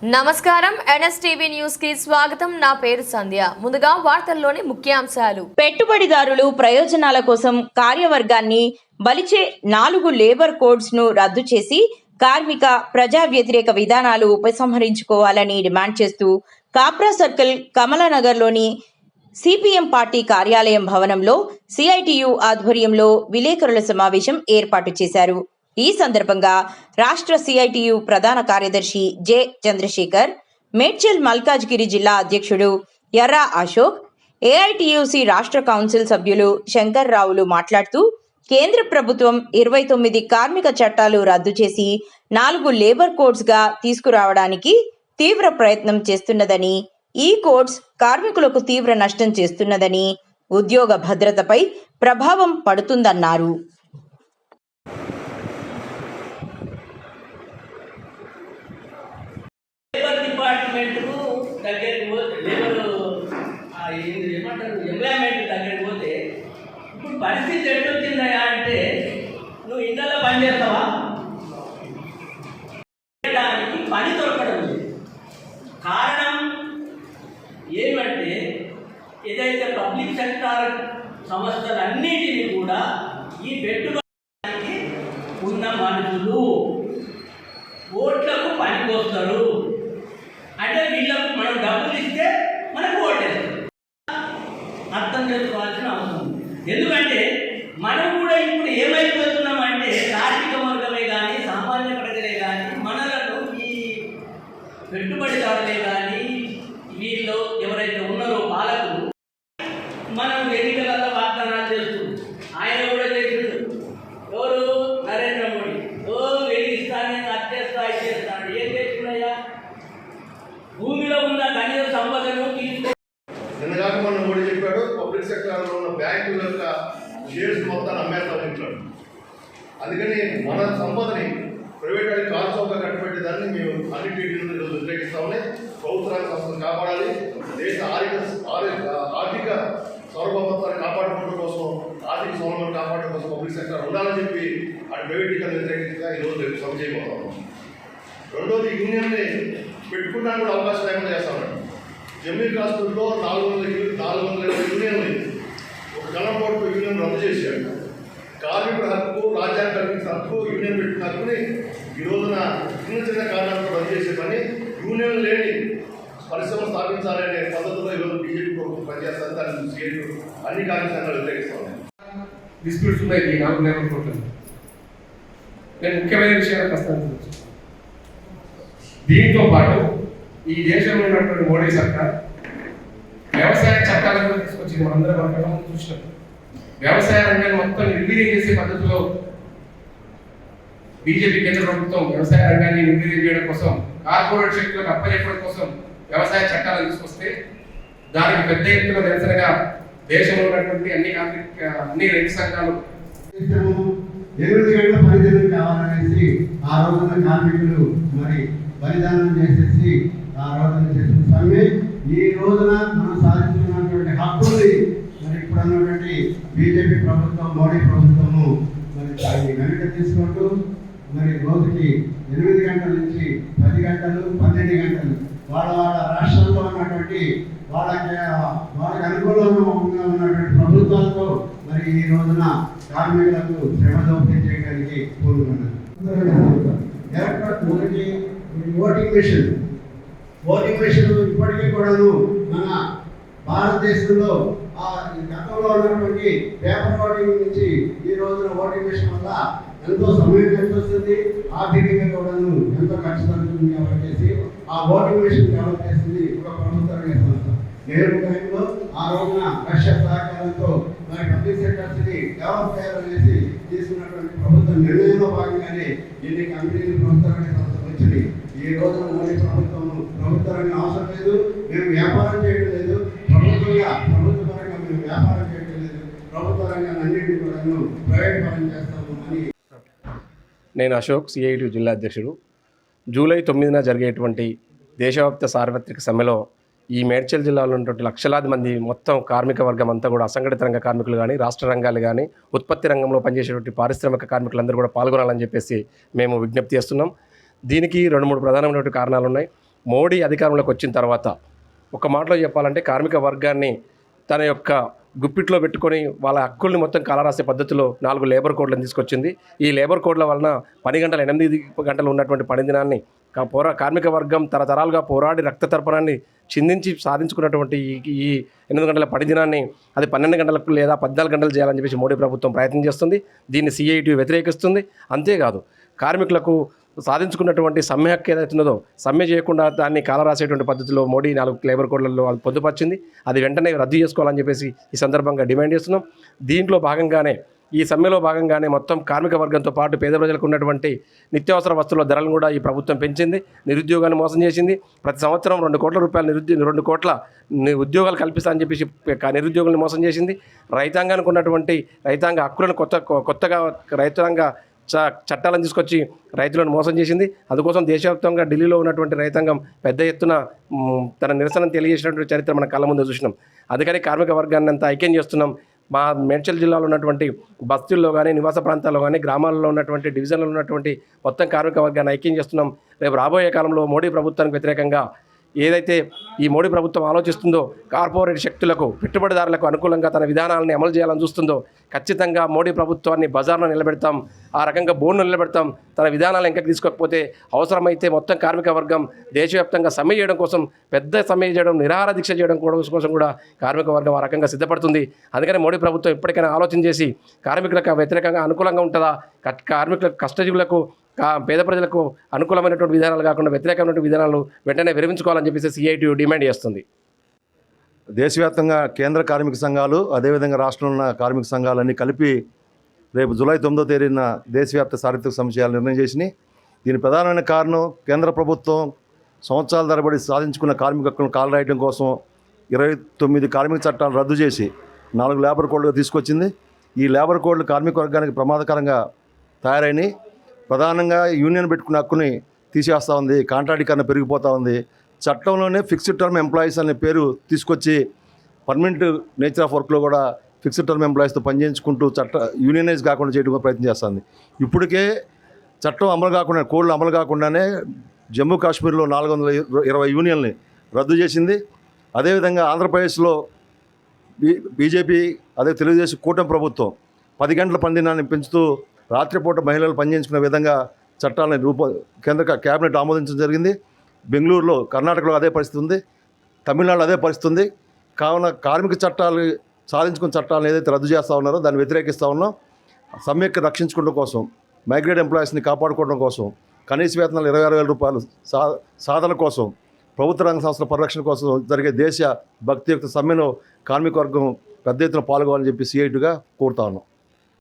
నమస్కారం NSTV news కి స్వాగతం. నా పేరు సంధ్య. ముందుగా వార్తల్లోని ముఖ్యాంశాలు. పెట్టుబడిదారులు ప్రయోజనాల కోసం కార్యవర్గాన్ని బలిచే 4 లేబర్ కోడ్స్ ను రద్దు చేసి కార్మిక ప్రజా వ్యతిరేక విధానాలు ఉపసంహరించుకోవాలని డిమాండ్ చేస్తూ కాప్రా సర్కిల్ కమలానగర్లోని సిపిఎం పార్టీ కార్యాలయం భవనంలో సిఐటియు ఆధ్వర్యంలో విలేకరుల సమావేశం ఏర్పాటు చేశారు. ఈ సందర్భంగా రాష్ట్ర సిఐటియు ప్రధాన కార్యదర్శి జె చంద్రశేఖర్, మేడ్చల్ మల్కాజ్గిరి జిల్లా అధ్యక్షుడు ఎర్రా అశోక్, ఏఐటియుసి రాష్ట్ర కౌన్సిల్ సభ్యులు శంకర్ రావులు మాట్లాడుతూ కేంద్ర ప్రభుత్వం 29 కార్మిక చట్టాలు రద్దు చేసి 4 లేబర్ కోడ్స్ గా తీసుకురావడానికి తీవ్ర ప్రయత్నం చేస్తున్నదని, ఈ కోడ్స్ కార్మికులకు తీవ్ర నష్టం చేస్తున్నదని, ఉద్యోగ భద్రతపై ప్రభావం పడుతుందన్నారు. ఎంప్లాయ్మెంట్ దగ్గరికి పోతే ఇప్పుడు పరిస్థితి ఎట్లొచ్చిందా అంటే నువ్వు ఇంట్లో పని చేస్తావా, చేయడానికి పని దొరకడం లేదు. కారణం ఏమంటే ఏదైతే పబ్లిక్ సెక్టార్ సంస్థలన్నిటినీ కూడా ఈ పెట్టుబడికి ఉన్న మనుషులు ఓట్లకు పనికొస్తారు. అంటే వీళ్ళకు మనం డబ్బులు ఇస్తే మనకు ఓటేస్తారు. అర్థం చేసుకోవాల్సిన అవసరం. ఎందుకంటే మనం కూడా ఇప్పుడు ఏమైపోతున్నామంటే ఆర్థిక వర్గమే కానీ సామాన్య ప్రజలే కానీ మనలను ఈ పెట్టుబడిదారులే కానీ వీళ్ళు ఎవరైతే ఉన్నారో పాలకులు మనం ఎన్నికలలో వాగ్దానాలు చేస్తున్నాం. ఆయన కూడా చేసిండు. ఎవరు? నరేంద్ర మోడీ. వెలిగిస్తాను, అత్యేస్తా, ఇచ్చేస్తాడు. ఏం చేస్తున్నాయా? భూమిలో ఉన్న ఖనిజ సంపదను తీసుకో. నిన్నగాక మనం మోడీ చెప్పాడు, పబ్లిక్ సెక్టార్లో ఉన్న బ్యాంకుల యొక్క షేర్స్ మొత్తాన్ని అమ్మేస్తామని చెప్పాడు. అందుకని మన సంపదని ప్రైవేట్ వాడికి కాల్చౌక కట్టుబెట్టేదాన్ని మేము అన్నింటి ఈరోజు వ్యతిరేకిస్తామని ప్రభుత్వ రంగ సంస్థను కాపాడాలి. దేశ ఆర్థిక సార్వభౌమత్వాన్ని కాపాడుకోవడం కోసం, ఆర్థిక స్వామ్యాన్ని కాపాడడం కోసం పబ్లిక్ సెక్టార్ ఉండాలని చెప్పి అటు ప్రైవేటీకరణ వ్యతిరేకంగా ఈరోజు రేపు సభ చేయబోతున్నాం. రెండోది, యూనియన్ని పెట్టుకున్నా కూడా అవకాశం లేకుండా చేస్తామన్నాడు. జమ్మూ కాశ్మీర్లో 420 యూనియన్లు, ఒక కలంపోటు యూనియన్ రద్దు చేశాడు. కార్మికుల హక్కు, రాజ్యాంగ కల్పించిన హక్కు, యూనియన్ పెట్టిన హక్కుని ఈ రోజున చిన్న కారణాలతో రద్దు చేసే పని, యూనియన్ లేని పరిశ్రమ స్థాపించాలనే పద్ధతిలో ఈరోజు బీజేపీ ప్రభుత్వం పనిచేస్తారు. దాన్ని సీఎటు అన్ని కార్మిక సంఘాలు వ్యతిరేకిస్తా ఉన్నాయి. డిస్ప్యూట్స్ ఉన్నాయి. ఈ 4 లేబర్ కోడ్లు నేను ముఖ్యమైన విషయాలు ప్రస్తావించవచ్చు. దీంతో పాటు ఈ దేశంలో ఉన్నటువంటి మోడీ సర్కార్ వ్యవసాయ చట్టాలను తీసుకొచ్చింది. మనందరం మనం చూసినాం. వ్యవసాయ రంగాన్ని మొత్తం నిర్వీర్యం చేసే పద్ధతిలో బీజేపీ కేంద్ర ప్రభుత్వం వ్యవసాయ రంగాన్ని నిర్వీర్యం చేయడం కోసం, కార్పొరేట్ శక్తులకు అప్పచెప్పడం కోసం వ్యవసాయ చట్టాలను తీసుకొస్తే దానికి పెద్ద ఎత్తున నిరసనగా దేశంలో ఉన్నటువంటి అన్ని రైతు సంఘాలు 8 గంటల పనిదినం కావాలనేసి ఆ రోజున కార్మికులు మరి బలిదానం చేసేసి ఆ రోజున చేసిన సమ్మె ఈ రోజున మనం సాధించుకున్నటువంటి హక్కుల్ని మరి ఇప్పుడు అన్నటువంటి బీజేపీ ప్రభుత్వం, మోడీ ప్రభుత్వము మరి దాన్ని వెనక తీసుకుంటూ మరి రోజుకి 8 గంటల నుంచి 10 గంటలు, 12 గంటలు వాళ్ళ రాష్ట్రంలో ఉన్నటువంటి వాళ్ళకి అనుకూలంగా ఉన్నటువంటి ప్రభుత్వాలతో మరి ఈ రోజున కార్మికులకు శ్రమ దోపిడీ చేయడానికి కోరుకున్నారు. ఓటింగ్ మిషన్ ఇప్పటికీ కూడాను మన భారతదేశంలో గతంలో ఉన్నటువంటి పేపర్ ఓటింగ్ నుంచి ఈ రోజున ఓటింగ్ మిషన్ వల్ల ఎంతో సమయం ఖర్చు వస్తుంది, ఆర్థికంగా కూడాను ఎంతో ఖర్చు తగ్గుతుంది. కాబట్టి ఆ ఓటింగ్ మిషన్ డెవలప్ చేసింది ఒక ప్రభుత్వ రంగ సంస్థ. నెహ్రూ టైంలో ఆ రోజున రష్యా సహకారంతో మరి పబ్లిక్ సెక్టర్స్ని డెవలప్ చేయాలనేసి తీసుకున్నటువంటి ప్రభుత్వ నిర్ణయంలో భాగంగానే ఎన్ని కంపెనీలు ప్రభుత్వ రంగ సంస్థలు వచ్చినాయి. ఈ రోజున మోడీ ప్రభుత్వ రంగం అవసరం లేదు, మేము వ్యాపారం చేయడం లేదు, ప్రభుత్వ పరంగా మేము వ్యాపారం చేయడం లేదు, ప్రభుత్వ రంగాన్ని అన్నింటినీ కూడా ప్రైవేట్ పరం చేస్తాము అని. నేను అశోక్, సిఐటియు జిల్లా అధ్యక్షుడు. జూలై 9న జరిగేటువంటి దేశవ్యాప్త సార్వత్రిక సమ్మెలో ఈ మేడ్చల్ జిల్లాలో ఉన్నటువంటి లక్షలాది మంది మొత్తం కార్మిక వర్గం అంతా కూడా అసంఘటిత రంగ కార్మికులు కానీ, రాష్ట్ర రంగాలు కానీ, ఉత్పత్తి రంగంలో పనిచేసేటువంటి పారిశ్రామిక కార్మికులందరూ కూడా పాల్గొనాలని చెప్పేసి మేము విజ్ఞప్తి చేస్తున్నాం. దీనికి 2-3 ప్రధానమైనటువంటి కారణాలు ఉన్నాయి. మోడీ అధికారంలోకి వచ్చిన తర్వాత ఒక మాటలో చెప్పాలంటే కార్మిక వర్గాన్ని తన యొక్క గుప్పిట్లో పెట్టుకొని వాళ్ళ హక్కుల్ని మొత్తం కాలరాసే పద్ధతిలో 4 లేబర్ కోడ్లను తీసుకొచ్చింది. ఈ లేబర్ కోడ్ల వలన 10 గంటలు 8 గంటలు ఉన్నటువంటి పని దినాన్ని కార్మిక వర్గం తరతరాలుగా పోరాడి రక్త తర్పణాన్ని చిందించి సాధించుకున్నటువంటి ఈ 8 గంటల పని దినాన్ని అది 12 గంటలకు లేదా 14 గంటలు చేయాలని చెప్పేసి మోడీ ప్రభుత్వం ప్రయత్నం చేస్తుంది. దీన్ని CITU వ్యతిరేకిస్తుంది. అంతేకాదు కార్మికులకు సాధించుకున్నటువంటి సమ్మె హక్కు ఏదైతున్నదో సమ్మె చేయకుండా దాన్ని కాలరాసేటువంటి పద్ధతిలో మోడీ 4 లేబర్ కోడ్లలో అది పొందుపరిచింది. అది వెంటనే రద్దు చేసుకోవాలని చెప్పేసి ఈ సందర్భంగా డిమాండ్ చేస్తున్నాం. దీంట్లో భాగంగానే ఈ సమ్మెలో భాగంగానే మొత్తం కార్మిక వర్గంతో పాటు పేద ప్రజలకు ఉన్నటువంటి నిత్యావసర వస్తువుల ధరలను కూడా ఈ ప్రభుత్వం పెంచింది. నిరుద్యోగాన్ని మోసం చేసింది. ప్రతి సంవత్సరం 2 కోట్ల రూపాయలు 2 కోట్ల ఉద్యోగాలు కల్పిస్తా అని చెప్పేసి నిరుద్యోగులను మోసం చేసింది. రైతాంగానికి ఉన్నటువంటి రైతాంగ హక్కులను కొత్తగా రైతాంగ చట్టాలను తీసుకొచ్చి రైతులను మోసం చేసింది. అందుకోసం దేశవ్యాప్తంగా ఢిల్లీలో ఉన్నటువంటి రైతాంగం పెద్ద ఎత్తున తన నిరసనను తెలియజేసినటువంటి చరిత్ర మన కళ్ళ ముందు చూసినాం. అందుకని కార్మిక వర్గాన్ని అంతా ఐక్యం చేస్తున్నాం. మా మేడ్చల్ జిల్లాలో ఉన్నటువంటి బస్తీల్లో కానీ నివాస ప్రాంతాల్లో కానీ గ్రామాల్లో ఉన్నటువంటి డివిజన్లో ఉన్నటువంటి మొత్తం కార్మిక వర్గాన్ని ఐక్యం చేస్తున్నాం. రేపు రాబోయే కాలంలో మోడీ ప్రభుత్వానికి వ్యతిరేకంగా ఏదైతే ఈ మోడీ ప్రభుత్వం ఆలోచిస్తుందో కార్పొరేట్ శక్తులకు పెట్టుబడిదారులకు అనుకూలంగా తన విధానాలని అమలు చేయాలని చూస్తుందో ఖచ్చితంగా మోడీ ప్రభుత్వాన్ని బజార్లో నిలబెడతాం. ఆ రకంగా బోర్డును నిలబెడతాం. తన విధానాలు ఇంకా తీసుకోకపోతే అవసరమైతే మొత్తం కార్మిక వర్గం దేశవ్యాప్తంగా సమ్మె చేయడం కోసం పెద్ద సమ్మె చేయడం నిరాహార దీక్ష చేయడం కోసం కూడా కార్మిక వర్గం ఆ రకంగా సిద్ధపడుతుంది. అందుకని మోడీ ప్రభుత్వం ఇప్పటికైనా ఆలోచన చేసి కార్మికులకు వ్యతిరేకంగా అనుకూలంగా ఉంటుందా, కార్మికులకు కష్టజీవులకు పేద ప్రజలకు అనుకూలమైనటువంటి విధానాలు కాకుండా వ్యతిరేకమైనటువంటి విధానాలు వెంటనే విరమించుకోవాలని చెప్పేసి CITU డిమాండ్ చేస్తుంది. దేశవ్యాప్తంగా కేంద్ర కార్మిక సంఘాలు అదేవిధంగా రాష్ట్రంలో ఉన్న కార్మిక సంఘాలన్నీ కలిపి రేపు జూలై 9వ తేదీన దేశవ్యాప్త చారిత్రక సమ్మె చేయాలని నిర్ణయం చేసినాయి. దీని ప్రధానమైన కారణం కేంద్ర ప్రభుత్వం సంవత్సరాల తరబడి సాధించుకున్న కార్మిక హక్కులను కాలరాయడం కోసం 29 కార్మిక చట్టాలు రద్దు చేసి 4 లేబర్ కోడ్లు తీసుకొచ్చింది. ఈ లేబర్ కోడ్లు కార్మిక వర్గానికి ప్రమాదకరంగా తయారైనాయి. ప్రధానంగా యూనియన్ పెట్టుకున్న హక్కుని తీసేస్తూ ఉంది. కాంట్రాక్టీకరణ పెరిగిపోతూ ఉంది. చట్టంలోనే ఫిక్స్డ్ టర్మ్ ఎంప్లాయీస్ అనే పేరు తీసుకొచ్చి పర్మనెంట్ నేచర్ ఆఫ్ వర్క్లో కూడా ఫిక్స్డ్ టర్మ్ ఎంప్లాయీస్తో పనిచేయించుకుంటూ యూనియనైజ్ కాకుండా చేయడం ప్రయత్నం చేస్తుంది. ఇప్పటికే చట్టం అమలు కాకుండా కోడ్లు అమలు కాకుండానే జమ్మూ కాశ్మీర్లో 420 యూనియన్ని రద్దు చేసింది. అదేవిధంగా ఆంధ్రప్రదేశ్లో బీజేపీ అదే తెలుగుదేశం కూటమి ప్రభుత్వం 10 గంటల పనిదినాన్ని పెంచుతూ రాత్రిపూట మహిళలు పనిచేయించుకునే విధంగా చట్టాలను కేంద్ర కేబినెట్ ఆమోదించడం జరిగింది. బెంగళూరులో కర్ణాటకలో అదే పరిస్థితి ఉంది. తమిళనాడులో అదే పరిస్థితి ఉంది. కావున కార్మిక చట్టాలు సాధించుకున్న చట్టాలను ఏదైతే రద్దు చేస్తూ ఉన్నారో దాన్ని వ్యతిరేకిస్తూ ఉన్నాం. సమ్మెకు రక్షించుకోవడం కోసం మైగ్రేట్ ఎంప్లాయీస్ని కాపాడుకోవడం కోసం కనీస వేతనాలు 26,000 రూపాయలు సాధన కోసం ప్రభుత్వ రంగ సంస్థల పరిరక్షణ కోసం జరిగే దేశ భక్తియుక్త సమ్మెలో కార్మిక వర్గం పెద్ద ఎత్తున పాల్గొవాలని చెప్పి CITUగా కోరుతా ఉన్నాం.